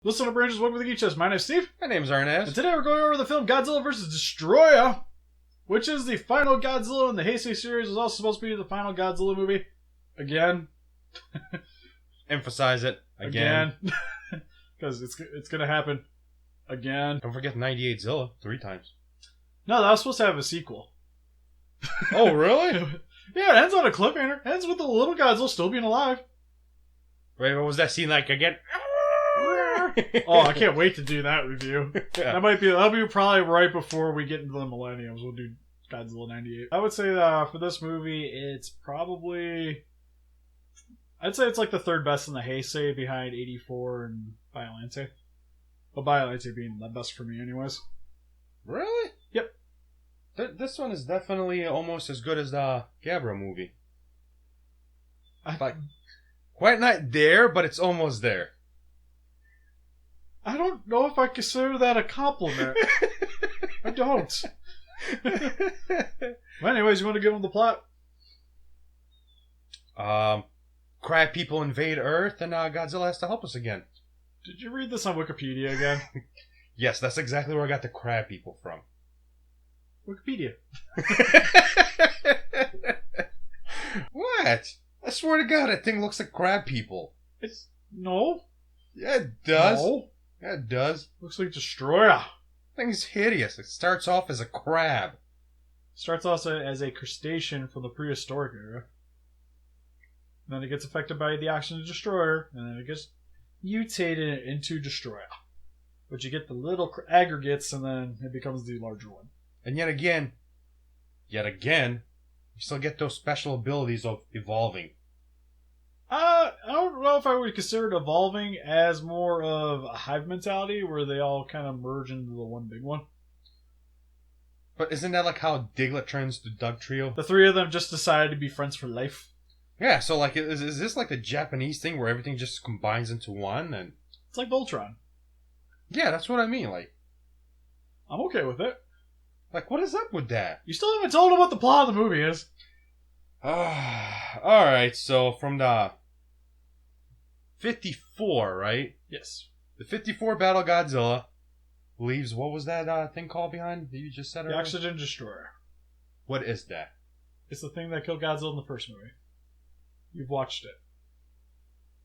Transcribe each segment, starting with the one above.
Listen up, Rangers. Welcome to the Geek Chest. My name's Steve. My name's Arnes. And today we're going over the film Godzilla vs. Destroyah, which is the final Godzilla in the Heisei series. It was also supposed to be the final Godzilla movie. Again. Emphasize it. Again. Because it's going to happen. Again. Don't forget 98 Zilla 3 times. No, that was supposed to have a sequel. Oh, really? Yeah, it ends on a cliffhanger. It ends with the little Godzilla still being alive. Wait, what was that scene like again? Oh, I can't wait to do that review. Yeah. That'll be probably right before we get into the Millenniums. We'll do Godzilla 98. I would say for this movie, it's probably... I'd say it's like the third best in the Heisei behind 84 and Biollante. But Biollante being the best for me anyways. Really? Yep. This one is definitely almost as good as the Gabra movie. Like, quite not there, but it's almost there. I don't know if I consider that a compliment. I don't. Well, anyways, you want to give them the plot? Crab people invade Earth, and Godzilla has to help us again. Did you read this on Wikipedia again? Yes, that's exactly where I got the crab people from. Wikipedia. What? I swear to God, that thing looks like crab people. No. Yeah, it does. No. Yeah, it does. Looks like Destroyah. Thing's hideous. It starts off as a crab. Starts off as a crustacean from the prehistoric era. And then it gets affected by the action of Destroyer, and then it gets mutated into Destroyah. But you get the little aggregates, and then it becomes the larger one. And yet again, you still get those special abilities of evolving. I don't know if I would consider it evolving as more of a hive mentality, where they all kind of merge into the one big one. But isn't that like how Diglett turns to Doug Trio? The three of them just decided to be friends for life. Yeah, so like, is this like the Japanese thing where everything just combines into one? And It's like Voltron. yeah, that's what I mean. Like I'm okay with it. what is up with that? You still haven't told them what the plot of the movie is. Alright, so from the 54, right? Yes. The 54 Battle Godzilla leaves, what was that thing called behind that you just said The earlier? Oxygen Destroyer. What is that? It's the thing that killed Godzilla in the first movie. You've watched it.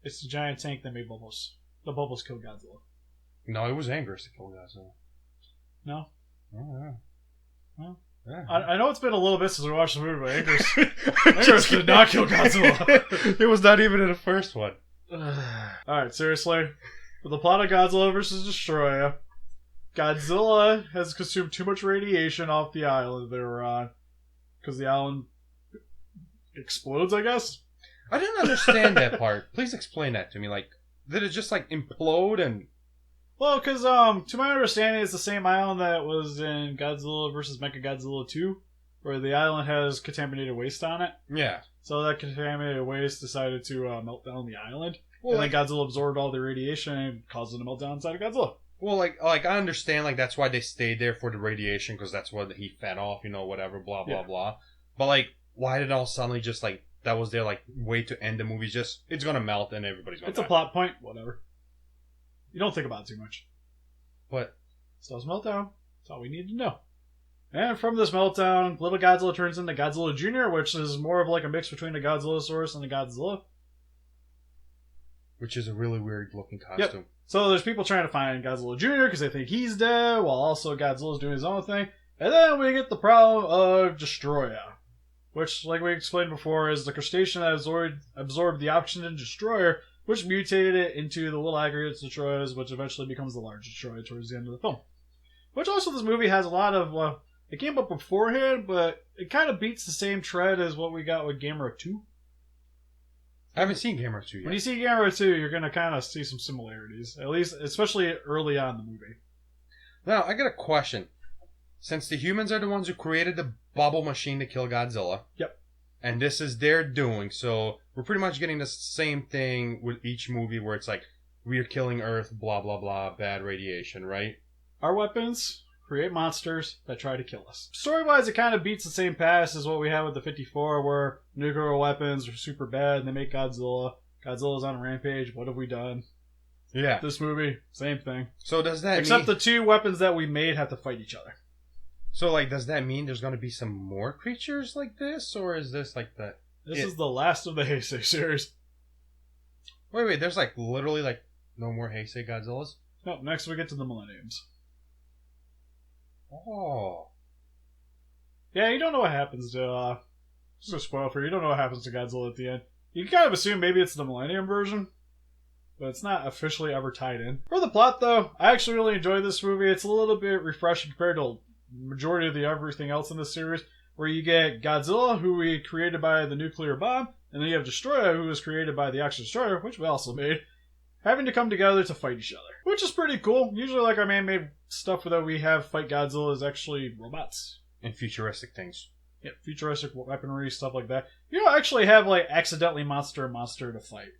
It's the giant tank that made bubbles. The bubbles killed Godzilla. No, it was Angus that killed Godzilla. No? Oh, yeah. Well, Yeah. I know it's been a little bit since we watched the movie, but Angus did not kill Godzilla. It was not even in the first one. Alright, seriously. With the plot of Godzilla vs. Destroyah, Godzilla has consumed too much radiation off the island they were on. Because the island explodes, I guess? I didn't understand that part. Please explain that to me. Like, did it just like implode and... Well, because to my understanding, it's the same island that was in Godzilla vs. Mechagodzilla 2, where the island has contaminated waste on it. Yeah. So that contaminated waste decided to melt down the island. Well, and then Godzilla absorbed all the radiation and caused it to melt down inside of Godzilla. well, like I understand, like, that's why they stayed there for the radiation, because that's what he fed off, whatever, blah, blah, Yeah. blah. But, like, why did it all suddenly just, like, that was their, like, way to end the movie? Just, it's gonna melt and everybody's gonna It's die. a plot point, whatever. You don't think about it too much. But, Stuff's meltdown. That's all we need to know. And from this meltdown, little Godzilla turns into Godzilla Jr., which is more of like a mix between a Godzillasaurus and a Godzilla. which is a really weird looking costume. Yep. So there's people trying to find Godzilla Jr. because they think he's dead, while also Godzilla's doing his own thing. And then we get the problem of Destroyah, which, like we explained before, is the crustacean that absorbed the oxygen destroyer, which mutated it into the little aggregate Destroyers, which eventually becomes the large Destroyer towards the end of the film. Which also this movie has a lot of, it came up beforehand, but it kind of beats the same tread as what we got with Gamera 2. I haven't seen Gamera 2 yet. When you see Gamera 2, you're going to kind of see some similarities, at least, especially early on in the movie. Now, I got a question. Since the humans are the ones who created the bubble machine to kill Godzilla. Yep. And this is their doing, so we're pretty much getting the same thing with each movie where it's like, we're killing Earth, blah, blah, blah, bad radiation, right? Our weapons create monsters that try to kill us. Story-wise, it kind of beats the same pass as what we had with the 54, where nuclear weapons are super bad and they make Godzilla. Godzilla's on a rampage. What have we done? Yeah. This movie, same thing. So does that Except mean... the two weapons that we made have to fight each other. So, like, does that mean there's going to be some more creatures like this? Or is this, like, the... This is the last of the Heisei series. Wait, there's, like, literally, like, no more Heisei Godzillas? No, next we get to the Millenniums. Oh. Yeah, you don't know what happens to, just a spoil for you, you don't know what happens to Godzilla at the end. You can kind of assume maybe it's the Millennium version, but it's not officially ever tied in. For the plot, though, I actually really enjoyed this movie. It's a little bit refreshing compared to the majority of the everything else in this series, where you get Godzilla, who we created by the nuclear bomb, and then you have Destroyah, who was created by the actual Destroyer, which we also made, having to come together to fight each other. Which is pretty cool. Usually, like, our man-made stuff that we have fight Godzilla is actually robots. And futuristic things. Yeah, futuristic weaponry, stuff like that. You don't actually have, like, accidentally monster to fight.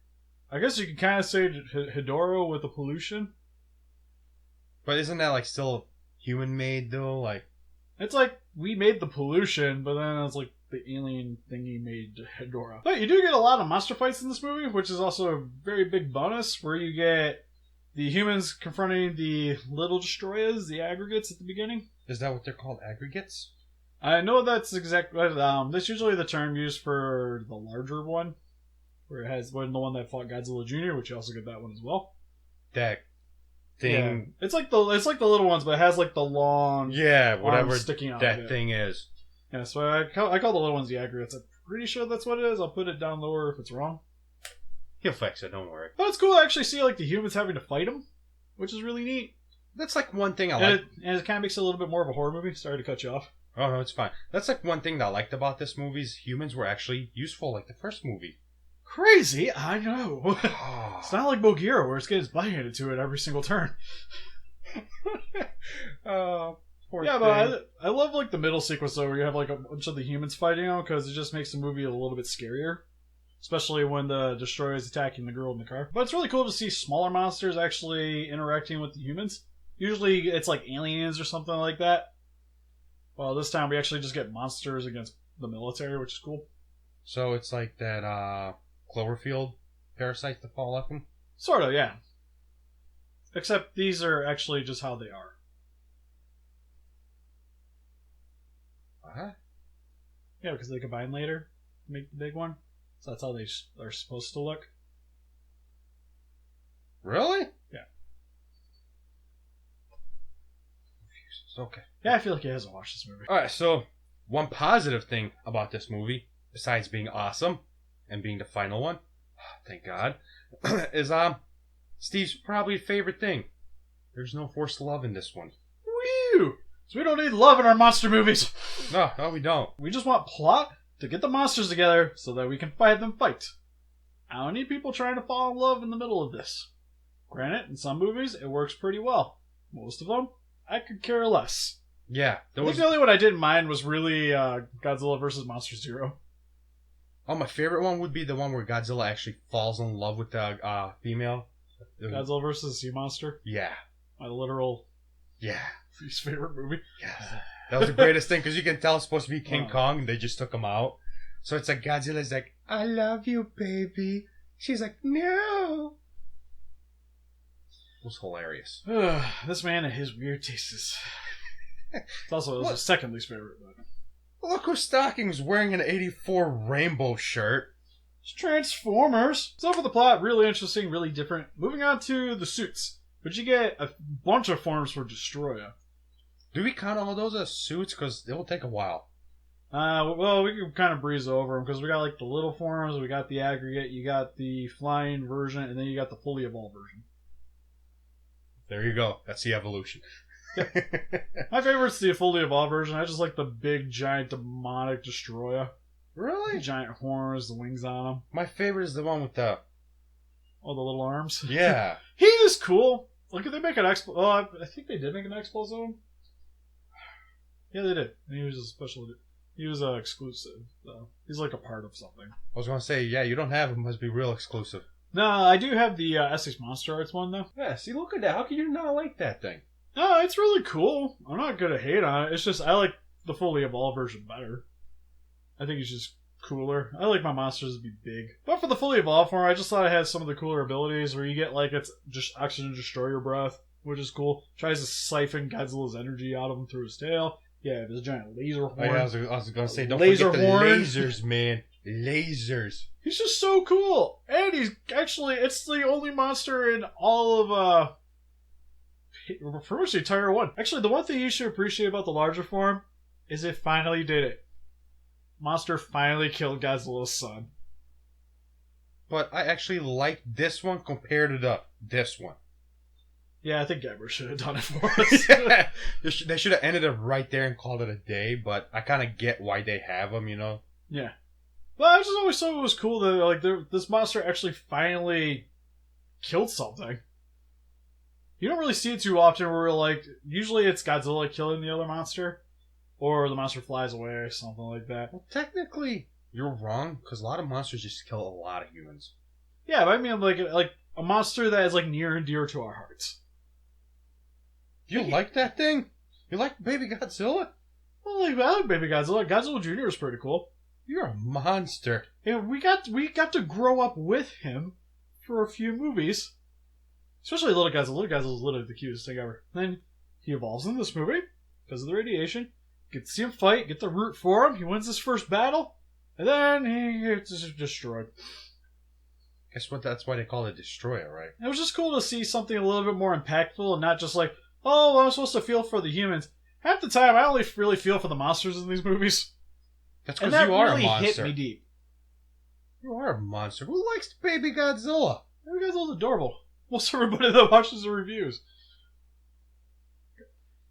I guess you can kind of say Hidoro with the pollution. But isn't that, like, still human-made, though? Like, it's like, we made the pollution, but then it's like the alien thingy made Hidoro. But you do get a lot of monster fights in this movie, which is also a very big bonus, where you get the humans confronting the little Destroyers, the aggregates at the beginning. is that what they're called? Aggregates? I know that's exactly. That's usually the term used for the larger one, where it has the one that fought Godzilla Jr., which you also get that one as well. That thing. Yeah. It's like the little ones, but it has like the long Whatever arms sticking out. that thing is. Yeah, so I call the little ones the aggregates. I'm pretty sure that's what it is. I'll put it down lower if it's wrong. He'll fix it, don't worry. But it's cool to actually see like the humans having to fight them, which is really neat. That's like one thing I like. And it kind of makes it a little bit more of a horror movie. Sorry to cut you off. Oh, no, it's fine. That's like one thing that I liked about this movie is humans were actually useful, like the first movie. Crazy, I know. It's not like Bogira, where it's getting his butt handed to it every single turn. Poor yeah, thing. but I love like the middle sequence though, where you have like a bunch of the humans fighting them, because it just makes the movie a little bit scarier. Especially when the Destroyer is attacking the girl in the car. But it's really cool to see smaller monsters actually interacting with the humans. Usually it's like aliens or something like that. Well, this time we actually just get monsters against the military, which is cool. So it's like that Cloverfield parasite that fall off him? Sort of, yeah. Except these are actually just how they are. What? Yeah, because they combine later to make the big one. So that's how they are supposed to look. Really? Yeah. Okay. Yeah, I feel like he hasn't watched this movie. Alright, so one positive thing about this movie, besides being awesome and being the final one, thank God, is Steve's probably favorite thing. There's no forced love in this one. Woo! So we don't need love in our monster movies. No, we don't. We just want plot to get the monsters together so that we can fight them fight. I don't need people trying to fall in love in the middle of this. Granted, in some movies, it works pretty well. Most of them, I could care less. Yeah. I think the only one I didn't mind was really Godzilla vs. Monster Zero. Oh, my favorite one would be the one where Godzilla actually falls in love with the female. Godzilla vs. Sea Monster? Yeah. My literal Yeah. least favorite movie. Yeah. That was the greatest thing, because you can tell it's supposed to be King Kong, and they just took him out. So it's like Godzilla's like, I love you, baby. She's like, no. It was hilarious. This man and his weird tastes. It's also his second least favorite. But... Look who Stocking's wearing an 84 rainbow shirt. It's Transformers. So for the plot, really interesting, really different. Moving on to the suits. But you get a bunch of forms for Destroyah. Do we count all those as suits? Because it will take a while. Well, we can kind of breeze over them, because we got like the little forms, we got the aggregate, you got the flying version, and then you got the fully evolved version. There you go. That's the evolution. My favorite's the fully evolved version. I just like the big, giant, demonic Destroyah. Really? The giant horns, the wings on them. My favorite is the one with the... Oh, the little arms? Yeah. He is cool. Look, if they make an Expo... Oh, I think they did make an Expo Zone. Yeah, they did. And he was a special... He was exclusive. So he's like a part of something. I was going to say, yeah, you don't have him. Must be real exclusive. No, I do have the Essex Monster Arts one, though. Yeah, see, look at that. How can you not like that thing? No, it's really cool. I'm not going to hate on it. It's just I like the fully evolved version better. I think he's just cooler. I like my monsters to be big. But for the fully evolved form, I just thought it had some of the cooler abilities where you get like it's just oxygen Destroyer breath, which is cool. Tries to siphon Godzilla's energy out of him through his tail. Yeah, there's a giant laser horn. Oh, yeah, I was gonna say, don't Laser forget the horn. lasers, man. Lasers. He's just so cool. And he's actually, it's the only monster in all of, pretty much the entire one. Actually, the one thing you should appreciate about the larger form is it finally did it. Monster finally killed Godzilla's son. But I actually like this one compared to this one. Yeah, I think Gabber should have done it for us. They should have ended it right there and called it a day, but I kind of get why they have them, you know? Yeah. Well, I just always thought it was cool that like this monster actually finally killed something. You don't really see it too often where like, usually it's Godzilla killing the other monster, or the monster flies away or something like that. Well, technically, you're wrong, because a lot of monsters just kill a lot of humans. Yeah, but I mean like a monster that is like near and dear to our hearts. You like that thing? You like Baby Godzilla? Well, like, I like Baby Godzilla. Godzilla Jr. is pretty cool. You're a monster. And we got to grow up with him for a few movies. Especially Little Godzilla. Little Godzilla is literally the cutest thing ever. Then he evolves in this movie because of the radiation. Get to see him fight, get the root for him. He wins his first battle, and then he gets destroyed. Guess what? That's why they call it Destroyah, right? It was just cool to see something a little bit more impactful and not just like, oh, I'm supposed to feel for the humans. Half the time, I only really feel for the monsters in these movies. That's because you are really a monster. Hit me deep. You are a monster. Who likes Baby Godzilla? Baby Godzilla's adorable. Most everybody that watches the reviews.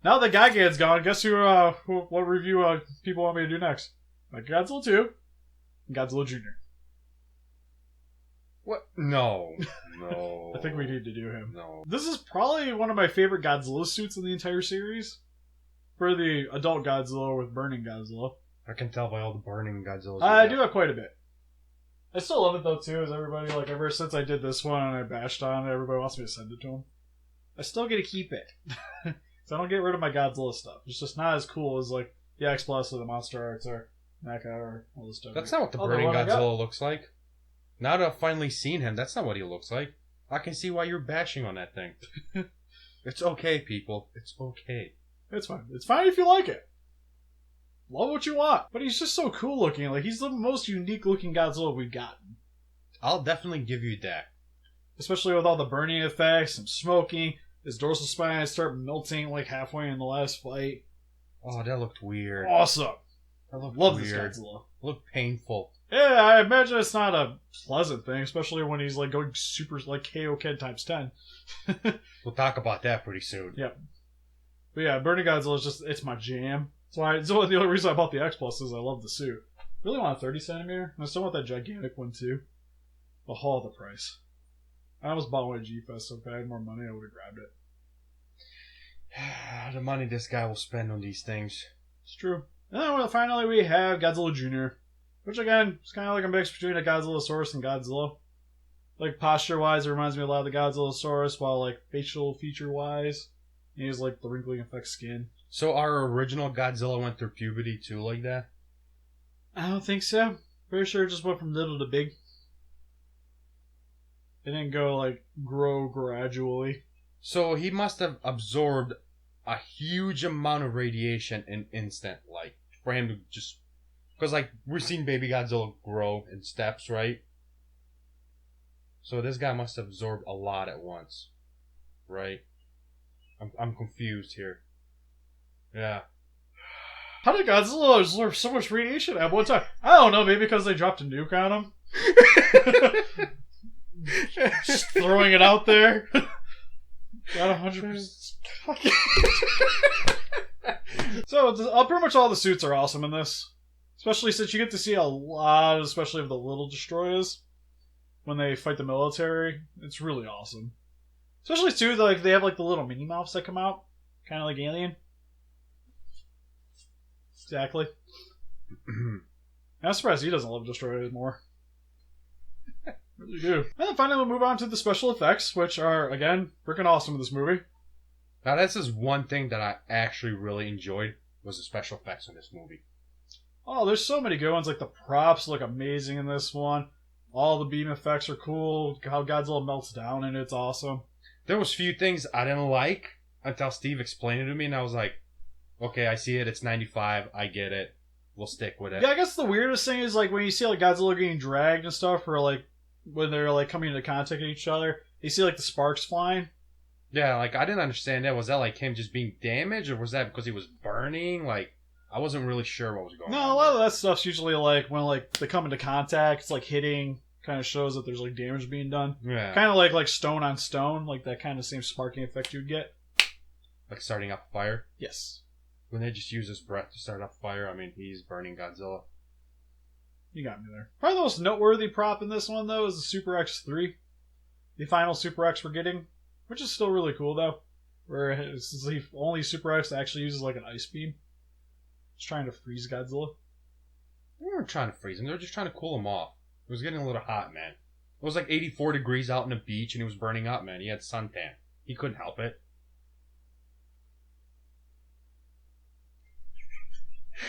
Now that Gigan's gone, guess what review people want me to do next? Like Godzilla 2 and Godzilla Jr. What? No. No. I think we need to do him. No. This is probably one of my favorite Godzilla suits in the entire series. For the adult Godzilla with burning Godzilla. I can tell by all the burning Godzillas. I do have quite a bit. I still love it though too, as everybody, like ever since I did this one and I bashed on it, everybody wants me to send it to them. I still get to keep it. So I don't get rid of my Godzilla stuff. It's just not as cool as like the X Plus or the Monster Arts or NECA or all this stuff. That's not what the burning Godzilla looks like. Now that I've finally seen him, that's not what he looks like. I can see why you're bashing on that thing. It's okay, people. It's okay. It's fine. It's fine if you like it. Love what you want. But he's just so cool looking. Like, he's the most unique looking Godzilla we've gotten. I'll definitely give you that. Especially with all the burning effects and smoking. His dorsal spine start melting like halfway in the last fight. Oh, that looked weird. Awesome. That looked Love weird. this Godzilla. It looked painful. Yeah, I imagine it's not a pleasant thing, especially when he's like going super like Kaioken times 10. We'll talk about that pretty soon. Yep. But yeah, Burning Godzilla is just, it's my jam. So the only reason I bought the X Plus is I love the suit. Really want a 30 centimeter. I still want that gigantic one too. But haul the price. I almost bought one at G-Fest, so if I had more money, I would have grabbed it. The money this guy will spend on these things. It's true. And then finally we have Godzilla Jr., which again, is kind of like a mix between a Godzillasaurus and Godzilla. Like posture-wise, it reminds me a lot of the Godzillasaurus, while like facial feature-wise, he has like the wrinkling effect skin. So our original Godzilla went through puberty too, like that? I don't think so. Pretty sure it just went from little to big. It didn't go like grow gradually. So he must have absorbed a huge amount of radiation in instant, like for him to just, because like we've seen baby Godzilla grow in steps, right? So this guy must have absorbed a lot at once, right? I'm confused here. Yeah. How did Godzilla absorb so much radiation at one time? I don't know, maybe because they dropped a nuke on him. Just throwing it out there. Got 100%. So, pretty much all the suits are awesome in this. Especially since you get to see a lot, especially of the little Destroyers, when they fight the military. It's really awesome. Especially, too, like they have like the little mini mouths that come out. Kind of like Alien. Exactly. I'm surprised he doesn't love Destroyers more. Really do. And then finally we'll move on to the special effects, which are, again, freaking awesome in this movie. Now this is one thing that I actually really enjoyed, was the special effects in this movie. Oh, there's so many good ones. Like the props look amazing in this one. All the beam effects are cool. How Godzilla melts down and it's awesome. There was few things I didn't like until Steve explained it to me, and I was like, okay, I see it. It's 95. I get it. We'll stick with it. Yeah, I guess the weirdest thing is like when you see like Godzilla getting dragged and stuff, or like when they're like coming into contact with each other, you see like the sparks flying. Yeah, like I didn't understand that. Was that like him just being damaged, or was that because he was burning? Like I wasn't really sure what was going on. No, a lot of that stuff's usually like when like they come into contact, it's like hitting, kind of shows that there's like damage being done. Yeah, Kind of like stone on stone, like that kind of same sparking effect you'd get. like starting up a fire. Yes. When they just use his breath to start up fire, I mean, he's burning Godzilla. You got me there. Probably the most noteworthy prop in this one though is the Super X3, the final Super X we're getting, which is still really cool though. Where it's the only Super X that actually uses like an ice beam. It's trying to freeze Godzilla. They weren't trying to freeze him. They were just trying to cool him off. It was getting a little hot, man. It was like 84 degrees out on the beach, and he was burning up, man. He had suntan. He couldn't help it.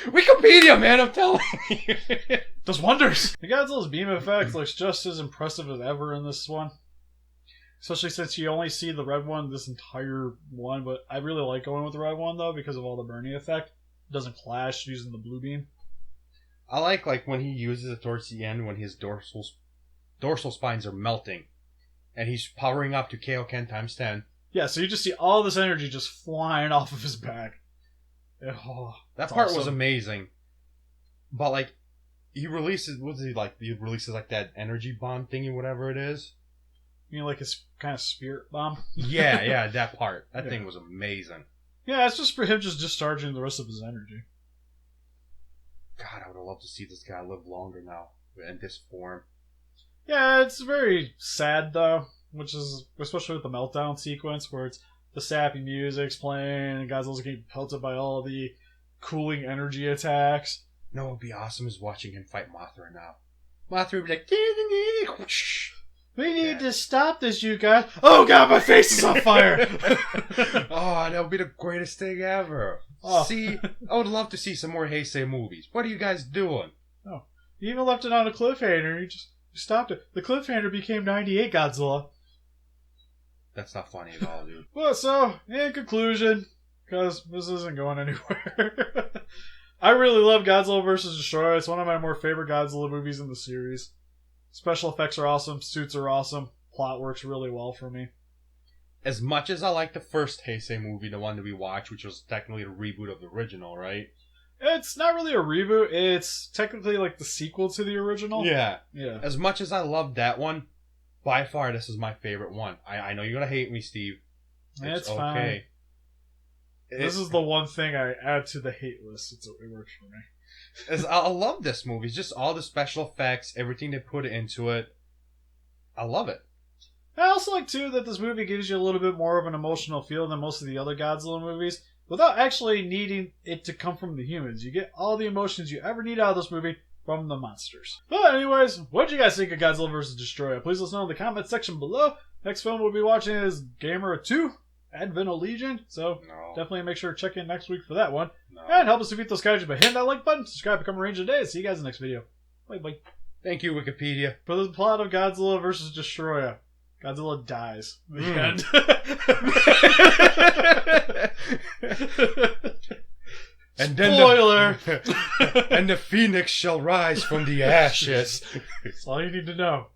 Wikipedia, man, I'm telling you. Does wonders! The Godzilla's beam effect looks just as impressive as ever in this one. Especially since you only see the red one this entire one, but I really like going with the red one though because of all the burning effect. It doesn't clash using the blue beam. I like when he uses it towards the end when his dorsal spines are melting. And he's powering up to Kaioken times 10. Yeah, so you just see all this energy just flying off of his back. Oh, that part was awesome. amazing. But like, he releases, he releases like that energy bomb thingy, whatever it is. You know, like his kind of spirit bomb? Yeah, that part. That thing was amazing. Yeah, it's just for him just discharging the rest of his energy. God, I would have loved to see this guy live longer now in this form. Yeah, it's very sad though, which is especially with the meltdown sequence where it's the sappy music's playing and Godzilla's getting pelted by all the cooling energy attacks. No, what would be awesome is watching him fight Mothra now. Mothra would be like, we need to stop this, you guys. Oh god, my face is on fire! Oh, that would be the greatest thing ever. Oh. See, I would love to see some more Heisei movies. What are you guys doing? Oh, you even left it on a cliffhanger. You stopped it. The cliffhanger became 98 Godzilla. That's not funny at all, dude. Well, so, in conclusion, because this isn't going anywhere, I really love Godzilla vs. Destroyah. It's one of my more favorite Godzilla movies in the series. Special effects are awesome, suits are awesome, plot works really well for me. As much as I like the first Heisei movie, the one that we watched, which was technically a reboot of the original, right? It's not really a reboot, it's technically like the sequel to the original. Yeah. Yeah. As much as I love that one, by far this is my favorite one. I know you're going to hate me, Steve. It's fine. Okay. This is the one thing I add to the hate list. It works for me. I love this movie. It's just all the special effects, everything they put into it. I love it. I also like, too, that this movie gives you a little bit more of an emotional feel than most of the other Godzilla movies, without actually needing it to come from the humans. You get all the emotions you ever need out of this movie from the monsters. But anyways, what did you guys think of Godzilla vs. Destroyah? Please let us know in the comment section below. Next film we'll be watching is Gamera 2, Advent of Legion, so definitely make sure to check in next week for that one. And help us defeat those kaiju by hitting that like button, subscribe, become a ranger today. See you guys in the next video. Bye. Thank you, Wikipedia. For the plot of Godzilla vs. Destroyah, Godzilla dies. The end. And then Spoiler! And the phoenix shall rise from the ashes. That's all you need to know.